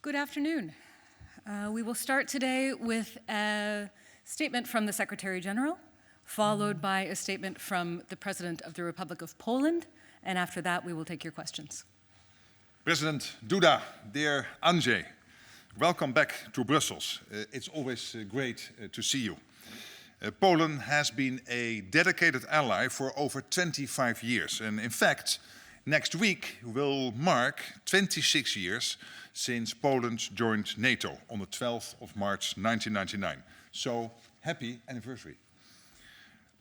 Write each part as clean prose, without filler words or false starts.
Good afternoon. We will start today with a statement from the Secretary General, followed by a statement from the President of the Republic of Poland, and after that we will take your questions. President Duda, dear Andrzej, welcome back to Brussels. It's always great to see you. Poland has been a dedicated ally for over 25 years, and in fact, next week will mark 26 years since Poland joined NATO on the 12th of March 1999. So, happy anniversary.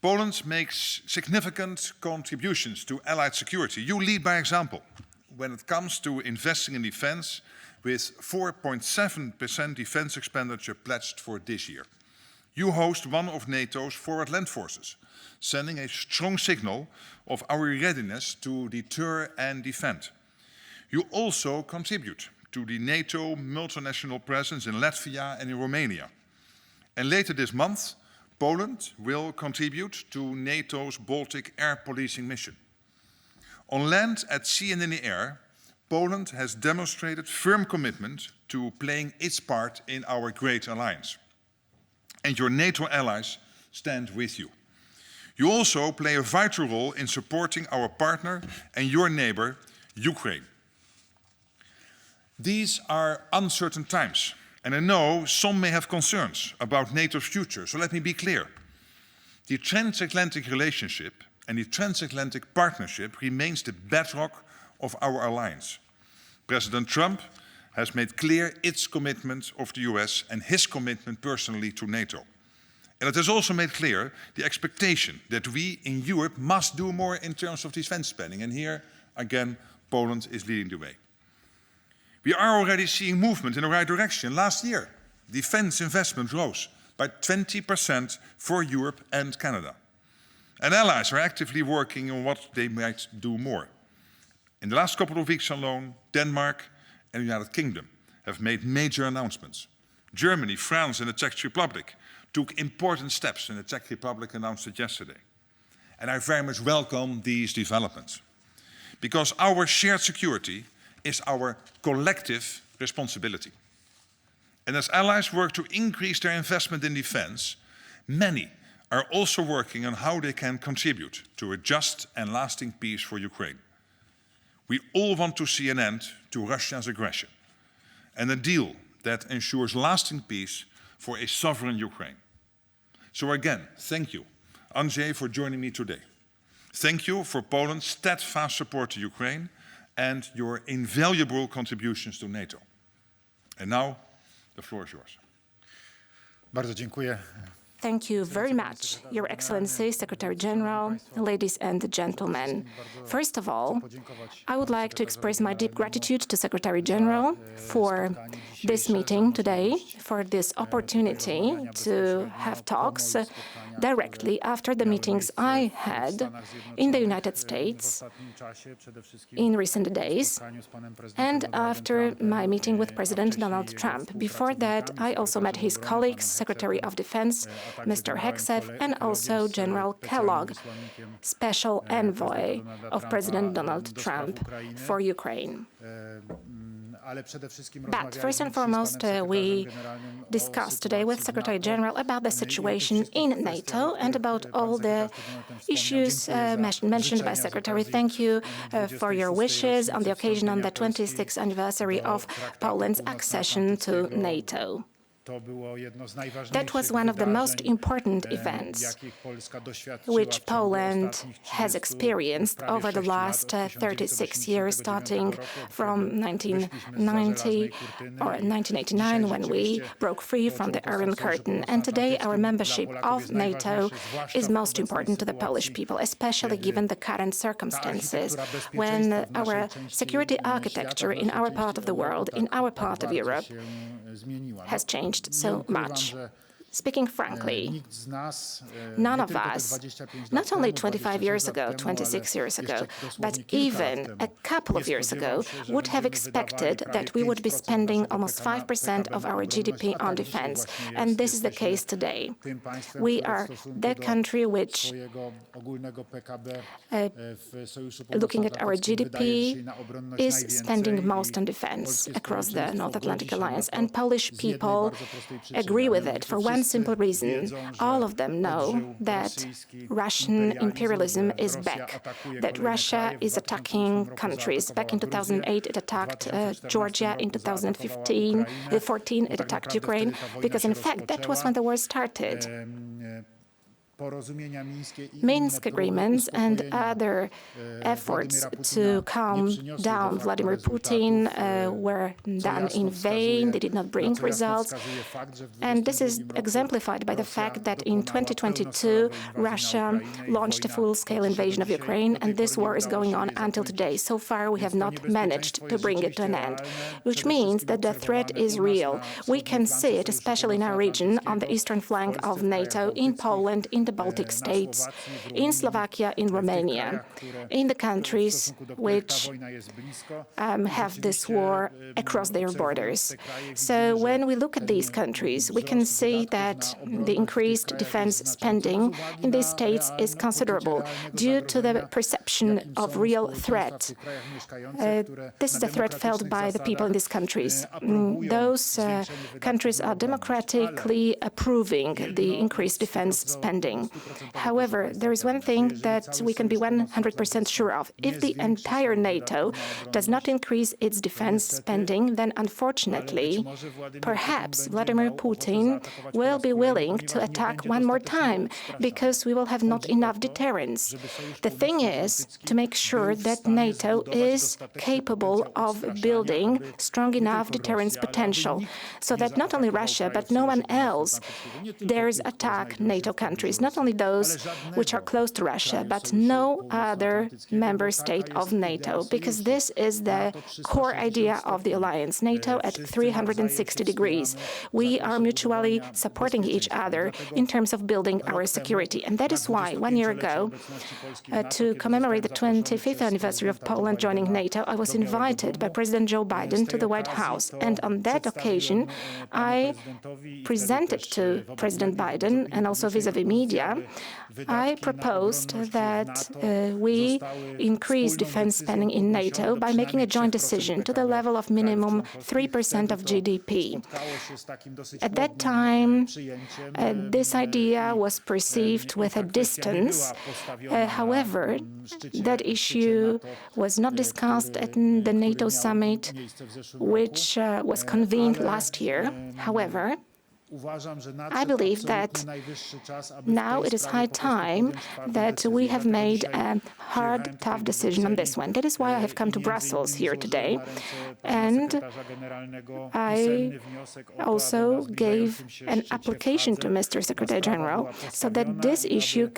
Poland makes significant contributions to Allied security. You lead by example when it comes to investing in defense, with 4.7% defense expenditure pledged for this year. You host one of NATO's forward land forces, sending a strong signal of our readiness to deter and defend. You also contribute to the NATO multinational presence in Latvia and in Romania. And later this month, Poland will contribute to NATO's Baltic air policing mission. On land, at sea and in the air, Poland has demonstrated firm commitment to playing its part in our great alliance. And your NATO allies stand with you. You also play a vital role in supporting our partner and your neighbor, Ukraine. These are uncertain times, and I know some may have concerns about NATO's future, so let me be clear. The transatlantic relationship and the transatlantic partnership remains the bedrock of our alliance. President Trump has made clear its commitment of the US and his commitment personally to NATO. And it has also made clear the expectation that we in Europe must do more in terms of defense spending. And here, again, Poland is leading the way. We are already seeing movement in the right direction. Last year, defense investment rose by 20% for Europe and Canada. And allies are actively working on what they might do more. In the last couple of weeks alone, Denmark and the United Kingdom have made major announcements. Germany, France and the Czech Republic took important steps, and the Czech Republic announced it yesterday. And I very much welcome these developments, because our shared security is our collective responsibility. And as allies work to increase their investment in defense, many are also working on how they can contribute to a just and lasting peace for Ukraine. We all want to see an end to Russia's aggression and a deal that ensures lasting peace for a sovereign Ukraine. So again, thank you, Andrzej, for joining me today. Thank you for Poland's steadfast support to Ukraine and your invaluable contributions to NATO. And now, the floor is yours. Bardzo dziękuję. Thank you very much, Your Excellency, Secretary General, ladies and gentlemen. First of all, I would like to express my deep gratitude to Secretary General for this meeting today, for this opportunity to have talks directly after the meetings I had in the United States in recent days and after my meeting with President Donald Trump. Before that, I also met his colleagues, Secretary of Defense, Mr. Hegseth, and also General Kellogg, Special Envoy of President Donald Trump for Ukraine. But first and foremost, we discussed today with Secretary General about the situation in NATO and about all the issues mentioned by Secretary. Thank you for your wishes on the occasion of the 26th anniversary of Poland's accession to NATO. That was one of the most important events which Poland has experienced over the last 36 years, starting from 1990 or 1989, when we broke free from the Iron Curtain. And today our membership of NATO is most important to the Polish people, especially given the current circumstances, when our security architecture in our part of the world, in our part of Europe, has changed so much. Speaking frankly, none of us, not only 25 years ago, 26 years ago, but even a couple of years ago, would have expected that we would be spending almost 5% of our GDP on defense. And this is the case today. We are the country which, looking at our GDP, is spending most on defense across the North Atlantic Alliance. And Polish people agree with it for one simple reason. All of them know that Russian imperialism is back, that Russia is attacking countries. Back in 2008, it attacked Georgia. In 2014, it attacked Ukraine, because in fact, that was when the war started. Minsk agreements and other efforts to calm down Vladimir Putin were done in vain. They did not bring results. And this is exemplified by the fact that in 2022, Russia launched a full-scale invasion of Ukraine, and this war is going on until today. So far, we have not managed to bring it to an end, which means that the threat is real. We can see it, especially in our region, on the eastern flank of NATO, in Poland, in the Baltic states, in Slovakia, in Romania, in the countries which have this war across their borders. So when we look at these countries, we can see that the increased defense spending in these states is considerable due to the perception of real threat. This is a threat felt by the people in these countries. Those countries are democratically approving the increased defense spending. However, there is one thing that we can be 100% sure of. If the entire NATO does not increase its defense spending, then unfortunately, perhaps Vladimir Putin will be willing to attack one more time, because we will have not enough deterrence. The thing is to make sure that NATO is capable of building strong enough deterrence potential, so that not only Russia, but no one else dares attack NATO countries, not only those which are close to Russia, but no other member state of NATO, because this is the core idea of the alliance, NATO at 360 degrees. We are mutually supporting each other in terms of building our security. And that is why 1 year ago, to commemorate the 25th anniversary of Poland joining NATO, I was invited by President Joe Biden to the White House. And on that occasion, I presented to President Biden, and also vis-à-vis media, I proposed that we increase defense spending in NATO by making a joint decision to the level of minimum 3% of GDP. At that time, this idea was perceived with a distance. However, that issue was not discussed at the NATO summit, which was convened last year. However, I believe that now it is high time that we have made a hard, tough decision on this one. That is why I have come to Brussels here today. And I also gave an application to Mr. Secretary General so that this issue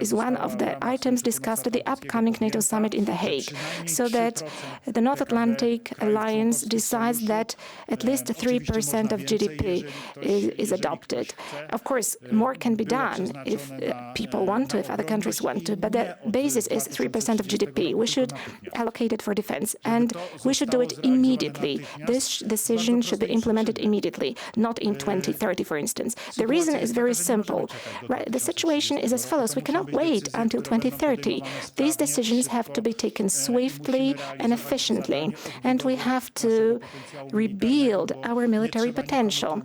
is one of the items discussed at the upcoming NATO summit in The Hague, so that the North Atlantic Alliance decides that at least 3% of GDP is adopted. Of course, more can be done if people want to, if other countries want to, but the basis is 3% of GDP. We should allocate it for defense, and we should do it immediately. This decision should be implemented immediately, not in 2030, for instance. The reason is very simple. The situation is as follows. We cannot wait until 2030. These decisions have to be taken swiftly and efficiently, and we have to rebuild our military potential,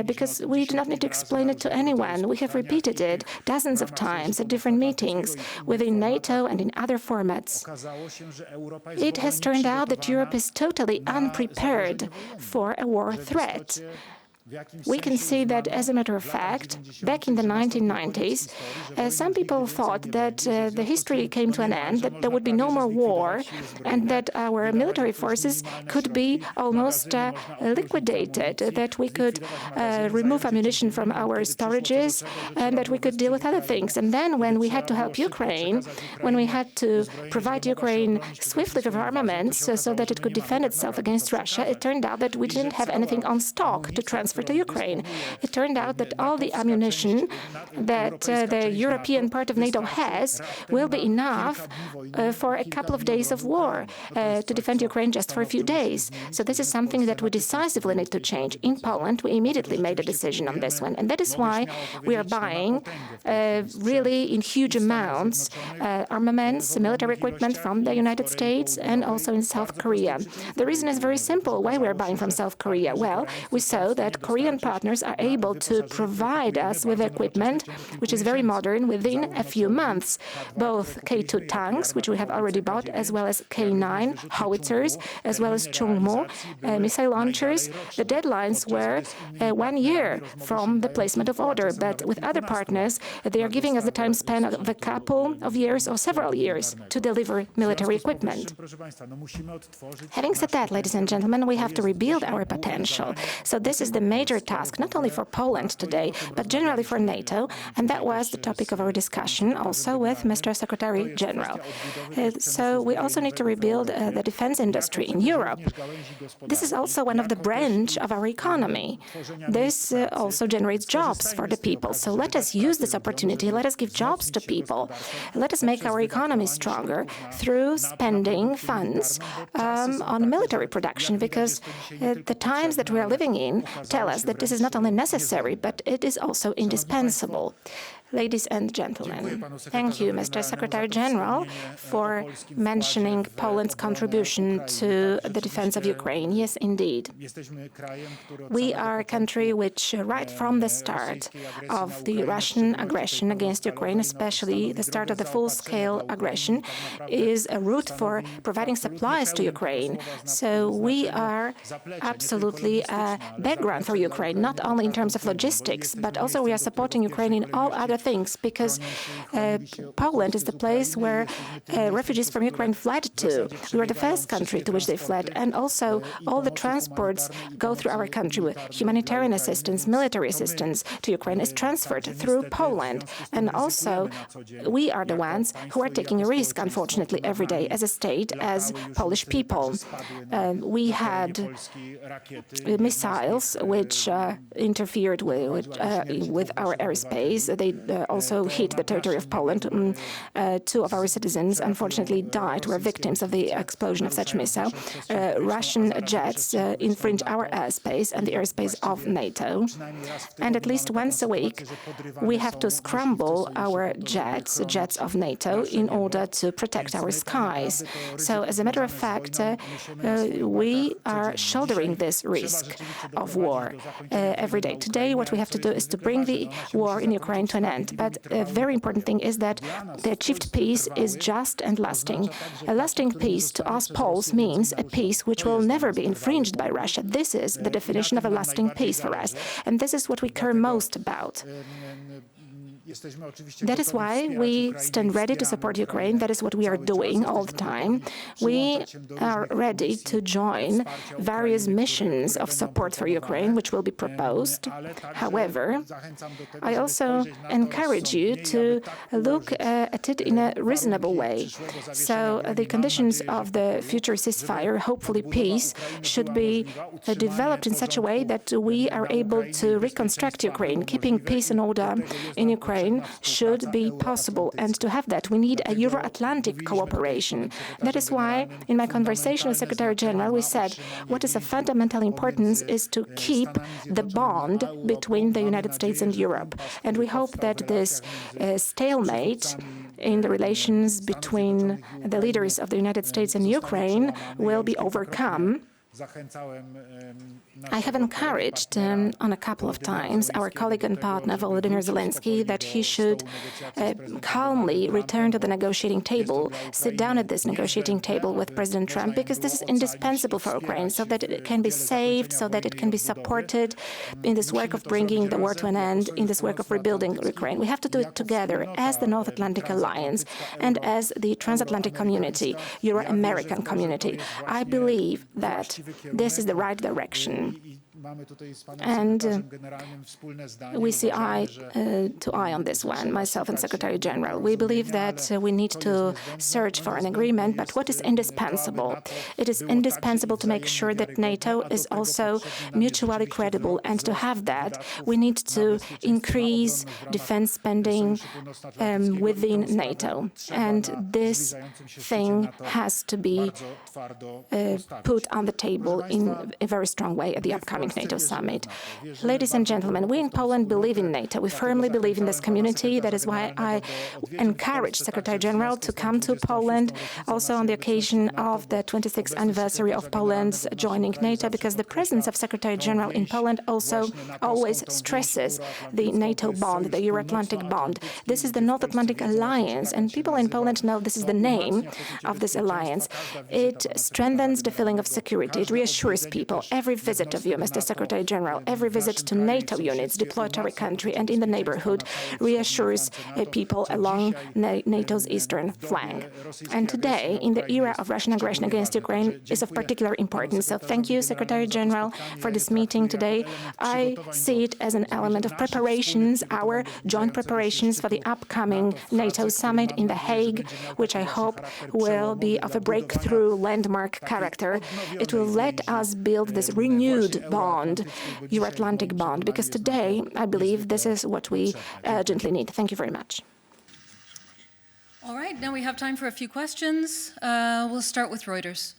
because we do not need to explain it to anyone. We have repeated it dozens of times at different meetings within NATO and in other formats. It has turned out that Europe is totally unprepared for a war threat. We can see that, as a matter of fact, back in the 1990s, some people thought that the history came to an end, that there would be no more war, and that our military forces could be almost liquidated, that we could remove ammunition from our storages, and that we could deal with other things. And then when we had to help Ukraine, when we had to provide Ukraine swiftly with armaments so that it could defend itself against Russia, it turned out that we didn't have anything on stock to transfer transferred to Ukraine. It turned out that all the ammunition that the European part of NATO has will be enough for a couple of days of war to defend Ukraine just for a few days. So this is something that we decisively need to change. In Poland, we immediately made a decision on this one, and that is why we are buying really in huge amounts armaments, military equipment from the United States and also in South Korea. The reason is very simple why we are buying from South Korea. Well, we saw that Korean partners are able to provide us with equipment which is very modern within a few months. Both K2 tanks, which we have already bought, as well as K9 howitzers, as well as Chungmu missile launchers. The deadlines were 1 year from the placement of order, but with other partners, they are giving us the time span of a couple of years or several years to deliver military equipment. Having said that, ladies and gentlemen, we have to rebuild our potential. So this is the major task, not only for Poland today, but generally for NATO, and that was the topic of our discussion also with Mr. Secretary General. So we also need to rebuild the defense industry in Europe. This is also one of the branch of our economy. This also generates jobs for the people. So let us use this opportunity. Let us give jobs to people. Let us make our economy stronger through spending funds on military production, because the times that we are living in tell us that this is not only necessary, but it is also indispensable. Ladies and gentlemen, thank you, Mr. Secretary General, for mentioning Poland's contribution to the defense of Ukraine. Yes, indeed. We are a country which, right from the start of the Russian aggression against Ukraine, especially the start of the full-scale aggression, is a route for providing supplies to Ukraine. So we are absolutely a background for Ukraine, not only in terms of logistics, but also we are supporting Ukraine in all other things, because Poland is the place where refugees from Ukraine fled to. We were the first country to which they fled, and also all the transports go through our country with humanitarian assistance, military assistance to Ukraine is transferred through Poland. And also, we are the ones who are taking a risk, unfortunately, every day as a state, as Polish people. We had missiles which interfered with our airspace. They also hit the territory of Poland. Two of our citizens, unfortunately, died, were victims of the explosion of such missile. Russian jets infringe our airspace and the airspace of NATO. And at least once a week, we have to scramble our jets of NATO, in order to protect our skies. So, as a matter of fact, we are shouldering this risk of war every day. Today, what we have to do is to bring the war in Ukraine to an end. But a very important thing is that the achieved peace is just and lasting. A lasting peace to us Poles means a peace which will never be infringed by Russia. This is the definition of a lasting peace for us, and this is what we care most about. That is why we stand ready to support Ukraine. That is what we are doing all the time. We are ready to join various missions of support for Ukraine, which will be proposed. However, I also encourage you to look at it in a reasonable way. So the conditions of the future ceasefire, hopefully peace, should be developed in such a way that we are able to reconstruct Ukraine. Keeping peace and order in Ukraine should be possible, and to have that, we need a Euro-Atlantic cooperation. That is why, in my conversation with Secretary General, we said what is of fundamental importance is to keep the bond between the United States and Europe. And we hope that this stalemate in the relations between the leaders of the United States and Ukraine will be overcome. I have encouraged on a couple of times our colleague and partner, Volodymyr Zelensky, that he should calmly return to the negotiating table, sit down at this negotiating table with President Trump, because this is indispensable for Ukraine, so that it can be saved, so that it can be supported in this work of bringing the war to an end, in this work of rebuilding Ukraine. We have to do it together as the North Atlantic Alliance and as the transatlantic community, Euro-American community. I believe that this is the right direction. And we see eye to eye on this one, myself and Secretary General. We believe that we need to search for an agreement, but what is indispensable? It is indispensable to make sure that NATO is also mutually credible, and to have that, we need to increase defense spending within NATO. And this thing has to be put on the table in a very strong way at the upcoming NATO summit. Ladies and gentlemen, we in Poland believe in NATO. We firmly believe in this community. That is why I encourage Secretary General to come to Poland, also on the occasion of the 26th anniversary of Poland's joining NATO, because the presence of Secretary General in Poland also always stresses the NATO bond, the Euro-Atlantic bond. This is the North Atlantic Alliance, and people in Poland know this is the name of this alliance. It strengthens the feeling of security. It reassures people. Every visit of you, Mr. Secretary General, every visit to NATO units deployed to our country and in the neighborhood reassures people along NATO's eastern flank. And today, in the era of Russian aggression against Ukraine, is of particular importance. So thank you, Secretary General, for this meeting today. I see it as an element of preparations, our joint preparations for the upcoming NATO summit in The Hague, which I hope will be of a breakthrough landmark character. It will let us build this renewed bond, Euro-Atlantic bond, because today, I believe this is what we urgently need. Thank you very much. All right, now we have time for a few questions. We'll start with Reuters.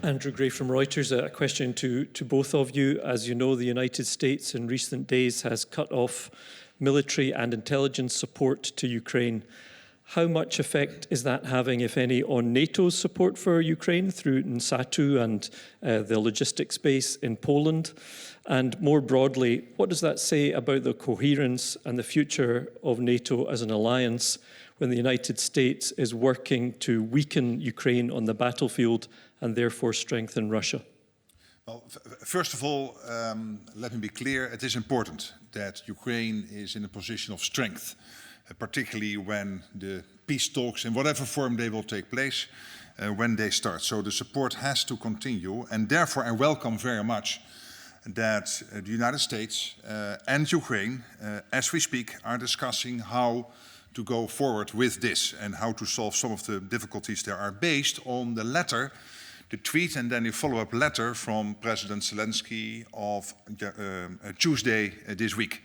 Andrew Gray from Reuters. A question to both of you. As you know, the United States in recent days has cut off military and intelligence support to Ukraine. How much effect is that having, if any, on NATO's support for Ukraine through NATO and the logistics base in Poland? And more broadly, what does that say about the coherence and the future of NATO as an alliance when the United States is working to weaken Ukraine on the battlefield and therefore strengthen Russia? Well, first of all, let me be clear, it is important that Ukraine is in a position of strength, particularly when the peace talks, in whatever form they will take place, when they start. So the support has to continue, and therefore I welcome very much that the United States and Ukraine, as we speak, are discussing how to go forward with this and how to solve some of the difficulties there are based on the letter, the tweet and then a follow-up letter from President Zelensky of Tuesday this week.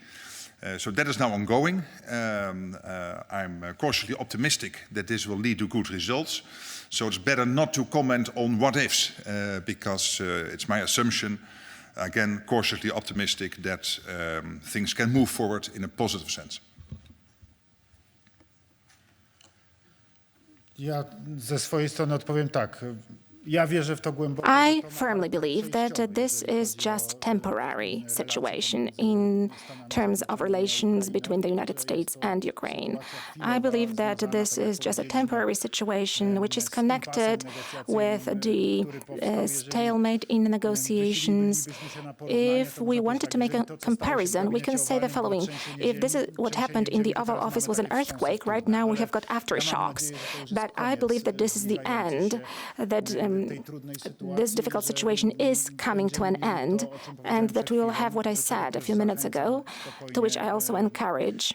So that is now ongoing. I'm cautiously optimistic that this will lead to good results. So it's better not to comment on what-ifs, because it's my assumption, again, cautiously optimistic that things can move forward in a positive sense. Ja ze swojej strony odpowiem tak. I firmly believe that this is just temporary situation in terms of relations between the United States and Ukraine. I believe that this is just a temporary situation which is connected with the stalemate in negotiations. If we wanted to make a comparison, we can say the following. If this is what happened in the Oval Office was an earthquake, right now we have got aftershocks. But I believe that this is the end, that this difficult situation is coming to an end, and that we will have what I said a few minutes ago, to which I also encourage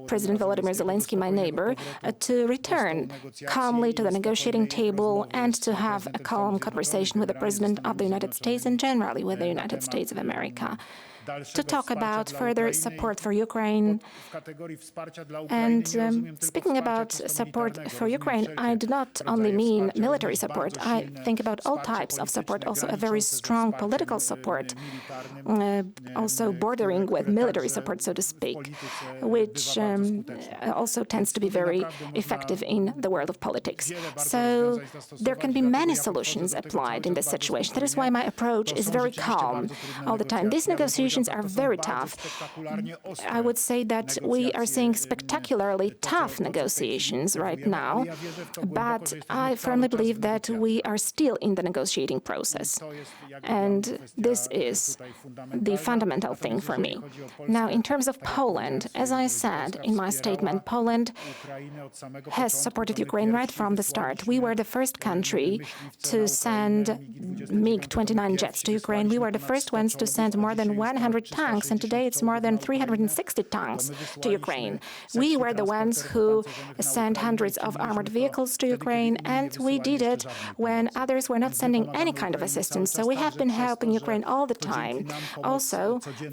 President Volodymyr Zelensky, my neighbor, to return calmly to the negotiating table and to have a calm conversation with the President of the United States and generally with the United States of America, to talk about further support for Ukraine. And speaking about support for Ukraine, I do not only mean military support. I think about all types of support, also a very strong political support, also bordering with military support, so to speak, which also tends to be very effective in the world of politics. So there can be many solutions applied in this situation. That is why my approach is very calm all the time. These negotiations negotiations are very tough. I would say that we are seeing spectacularly tough negotiations right now, but I firmly believe that we are still in the negotiating process. And this is the fundamental thing for me. Now, in terms of Poland, as I said in my statement, Poland has supported Ukraine right from the start. We were the first country to send MiG-29 jets to Ukraine. We were the first ones to send more than 100 tanks, and today it's more than 360 tanks to Ukraine. We were the ones who sent hundreds of armored vehicles to Ukraine, and we did it when others were not sending any kind of assistance. So we have been helping Ukraine all the time. Also,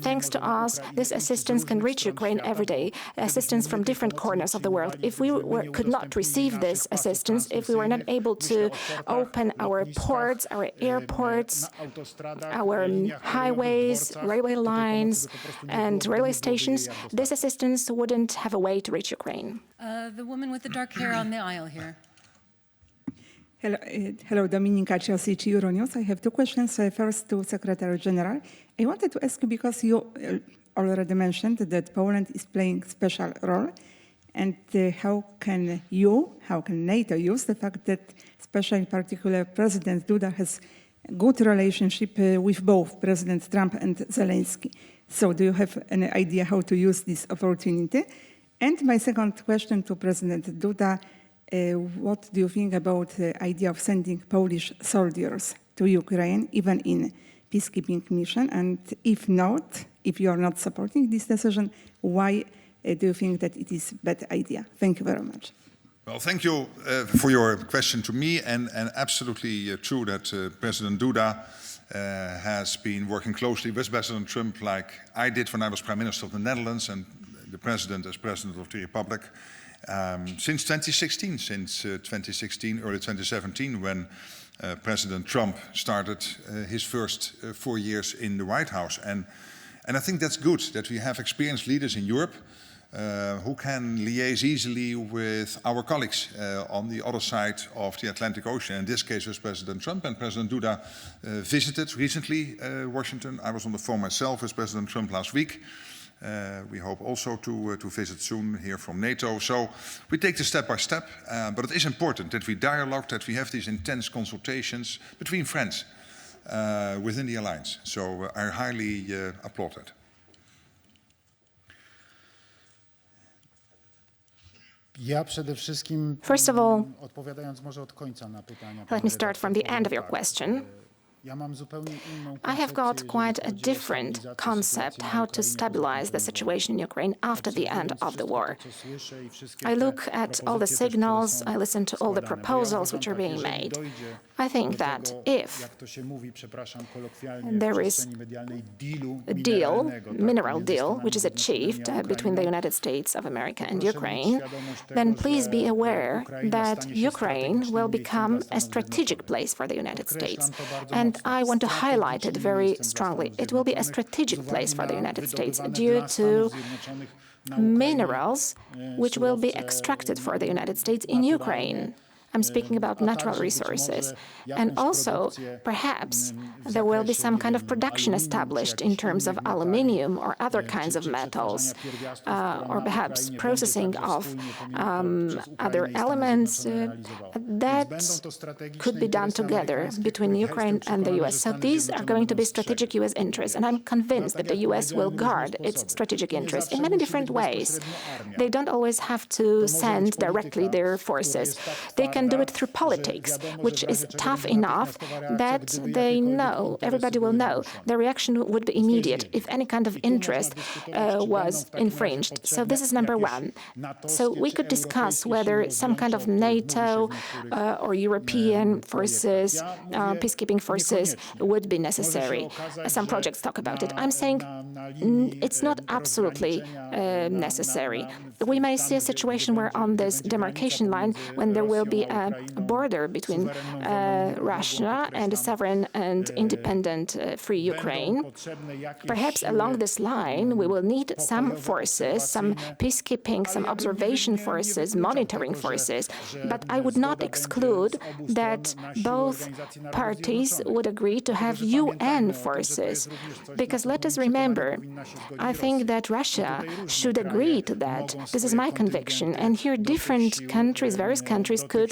thanks to us, this assistance can reach Ukraine every day, assistance from different corners of the world. If we could not receive this assistance, if we were not able to open our ports, our airports, our highways, railway lines, and railway stations, this assistance wouldn't have a way to reach Ukraine. The woman with the dark hair on the aisle here. Hello, Dominika Ciosici, Euronews. I have two questions. First to Secretary General. I wanted to ask you, because you already mentioned that Poland is playing a special role, and how can NATO use the fact that, especially in particular, President Duda has a good relationship with both President Trump and Zelensky? So do you have any idea how to use this opportunity? And my second question to President Duda, what do you think about the idea of sending Polish soldiers to Ukraine, even in peacekeeping mission? And if not, if you are not supporting this decision, why do you think that it is a bad idea? Thank you very much. Well, thank you for your question to me, and absolutely true that President Duda has been working closely with President Trump, like I did when I was Prime Minister of the Netherlands and the President as President of the Republic. Since 2016, early 2017, when President Trump started his first 4 years in the White House. And I think that's good that we have experienced leaders in Europe who can liaise easily with our colleagues on the other side of the Atlantic Ocean. In this case, was President Trump, and President Duda visited recently Washington. I was on the phone myself with President Trump last week. We hope also to visit soon here from NATO. So we take this step by step, but it is important that we dialogue, that we have these intense consultations between friends within the alliance. So I highly applaud that. First of all, let me start from the end of your question. I have got quite a different concept how to stabilize the situation in Ukraine after the end of the war. I look at all the signals, I listen to all the proposals which are being made. I think that if there is a deal, mineral deal, which is achieved between the United States of America and Ukraine, then please be aware that Ukraine will become a strategic place for the United States. And I want to highlight it very strongly. It will be a strategic place for the United States due to minerals which will be extracted for the United States in Ukraine. I'm speaking about natural resources. And also, perhaps, there will be some kind of production established in terms of aluminium or other kinds of metals, or perhaps processing of other elements that could be done together between Ukraine and the US. So these are going to be strategic US interests, and I'm convinced that the US will guard its strategic interests in many different ways. They don't always have to send directly their forces. They can do it through politics, which is tough enough that they know, everybody will know, the reaction would be immediate if any kind of interest was infringed. So this is number one. So we could discuss whether some kind of NATO or European forces, peacekeeping forces would be necessary. Some projects talk about it. I'm saying it's not absolutely necessary. We may see a situation where on this demarcation line, when there will be a border between Russia and a sovereign and independent free Ukraine. Perhaps along this line, we will need some forces, some peacekeeping, some observation forces, monitoring forces. But I would not exclude that both parties would agree to have UN forces. Because let us remember, I think that Russia should agree to that. This is my conviction. And here different countries, various countries could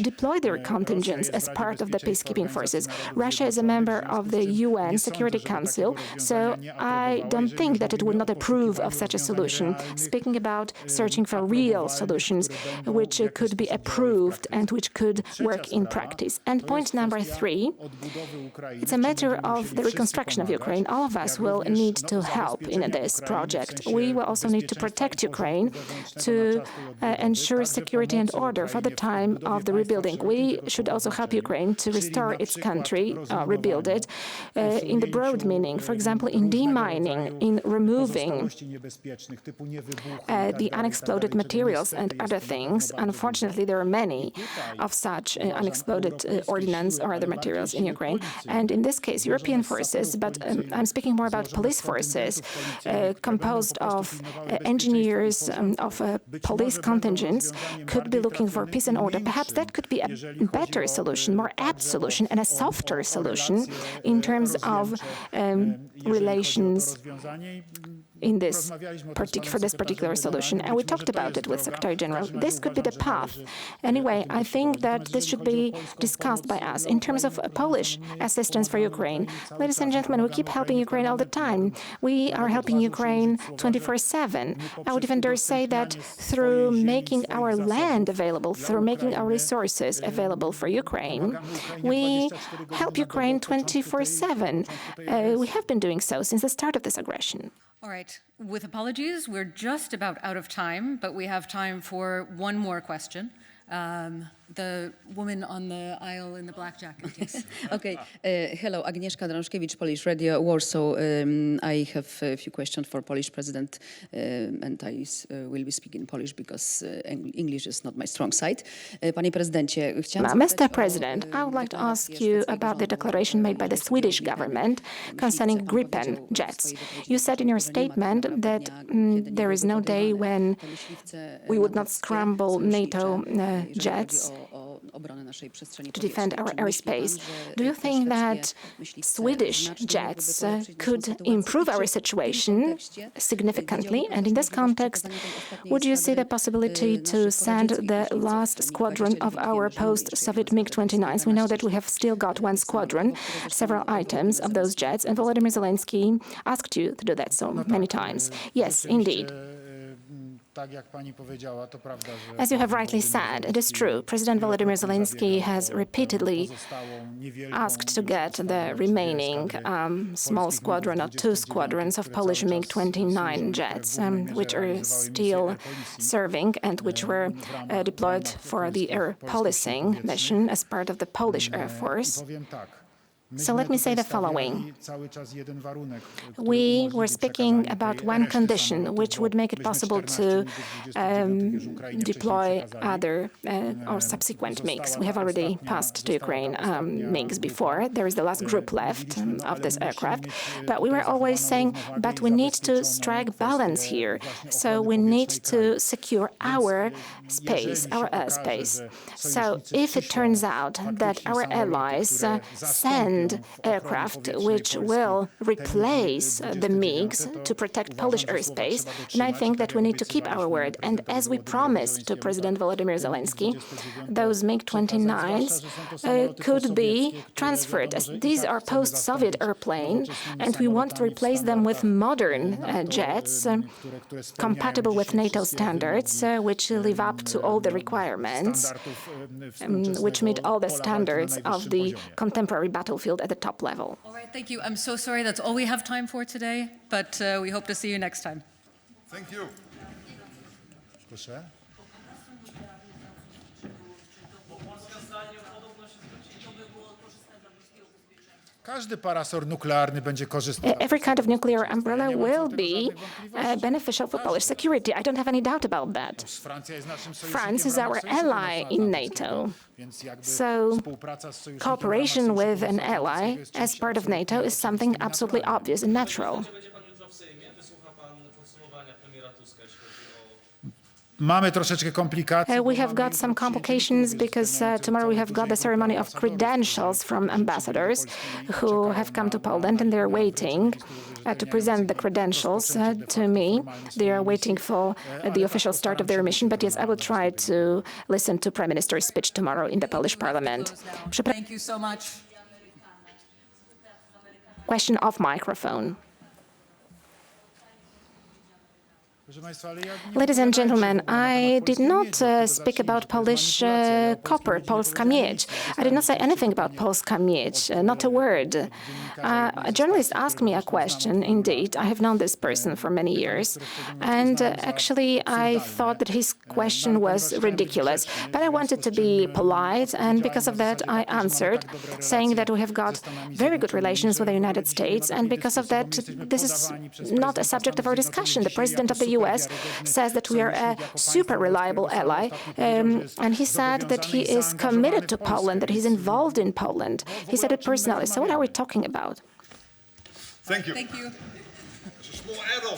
deploy their contingents as part of the peacekeeping forces. Russia is a member of the UN Security Council, so I don't think that it would not approve of such a solution. Speaking about searching for real solutions which could be approved and which could work in practice. And point number 3, it's a matter of the reconstruction of Ukraine. All of us will need to help in this project. We will also need to protect Ukraine, to ensure security and order for the time of the rebuilding. We should also help Ukraine to restore its country, rebuild it, in the broad meaning, for example, in demining, in removing the unexploded materials and other things. Unfortunately, there are many of such unexploded ordnance or other materials in Ukraine. And in this case, European forces, but I'm speaking more about police forces, composed of engineers, of police contingents, could be looking for peace and order. Perhaps that could be a better solution, more apt solution, and a softer solution in terms of relations in this for this particular solution. And we talked about it with Secretary General. This could be the path. Anyway, I think that this should be discussed by us in terms of Polish assistance for Ukraine. Ladies and gentlemen, we keep helping Ukraine all the time. We are helping Ukraine 24/7. I would even dare say that through making our land available, through making our resources available for Ukraine, we help Ukraine 24/7. We have been doing so since the start of this aggression. All right. With apologies, we're just about out of time, but we have time for one more question. The woman on the aisle in the black jacket, yes. Okay. Hello, Agnieszka Drążkiewicz, Polish Radio, Warsaw. I have a few questions for Polish President, and I will be speaking Polish because English is not my strong side. Panie Prezydencie, chciałam Mr. President, I would like to ask you about the declaration made by the Swedish government concerning Gripen jets. You said in your statement that there is no day when we would not scramble NATO jets to defend our airspace. Do you think that Swedish jets could improve our situation significantly? And in this context, would you see the possibility to send the last squadron of our post-Soviet MiG-29s? We know that we have still got one squadron, several items of those jets, and Volodymyr Zelensky asked you to do that so many times. Yes, indeed. As you have rightly said, it is true. President Volodymyr Zelensky has repeatedly asked to get the remaining small squadron or 2 squadrons of Polish MiG-29 jets, which are still serving and which were deployed for the air policing mission as part of the Polish Air Force. So let me say the following. We were speaking about one condition which would make it possible to deploy other or subsequent MiGs. We have already passed to Ukraine MiGs before. There is the last group left of this aircraft. But we were always saying, but we need to strike balance here. So we need to secure our space, our airspace. So if it turns out that our allies send aircraft which will replace the MiGs to protect Polish airspace, then I think that we need to keep our word. And as we promised to President Volodymyr Zelensky, those MiG-29s could be transferred. As these are post-Soviet airplanes, and we want to replace them with modern jets compatible with NATO standards, which live up to all the requirements, which meet all the standards of the contemporary battlefield at the top level. All right, thank you. I'm so sorry that's all we have time for today, but we hope to see you next time. Thank you. Każdy parasol nuklearny będzie korzystny. Every kind of nuclear umbrella will be beneficial for Polish security. I don't have any doubt about that. Francja jest naszym sojusznikiem France is w ramach our Sojuszu ally in NATO. Więc jakby So współpraca z sojusznikiem w ramach cooperation Sojuszu with an ally Północnoatlantyckiego jest as czymś part of absolutnie NATO is something absolutely naturalnym. obvious and natural. Będzie pan jutro w Sejmie? Wysłucha pan podsumowania premiera Tuska, jeśli chodzi o... Mamy troszeczkę komplikacji. We have got some complications because tomorrow we have got the ceremony of credentials from ambassadors who have come to Poland and they're waiting to present the credentials to me. They are waiting for the official start of their mission, but yes, I will try to listen to Prime Minister's speech tomorrow in the Polish Parliament. Thank you so much. Question off microphone. Ladies and gentlemen, I did not speak about Polish copper, Polska miedź. I did not say anything about Polska miedź, not a word. A journalist asked me a question, indeed. I have known this person for many years. And actually, I thought that his question was ridiculous. But I wanted to be polite, and because of that, I answered, saying that we have got very good relations with the United States. And because of that, this is not a subject of our discussion. The president of the US says that we are a super reliable ally, and he said that he is committed to Poland, that he's involved in Poland. He said it personally. So what are we talking about? Thank you. Thank you. It's a small add-on.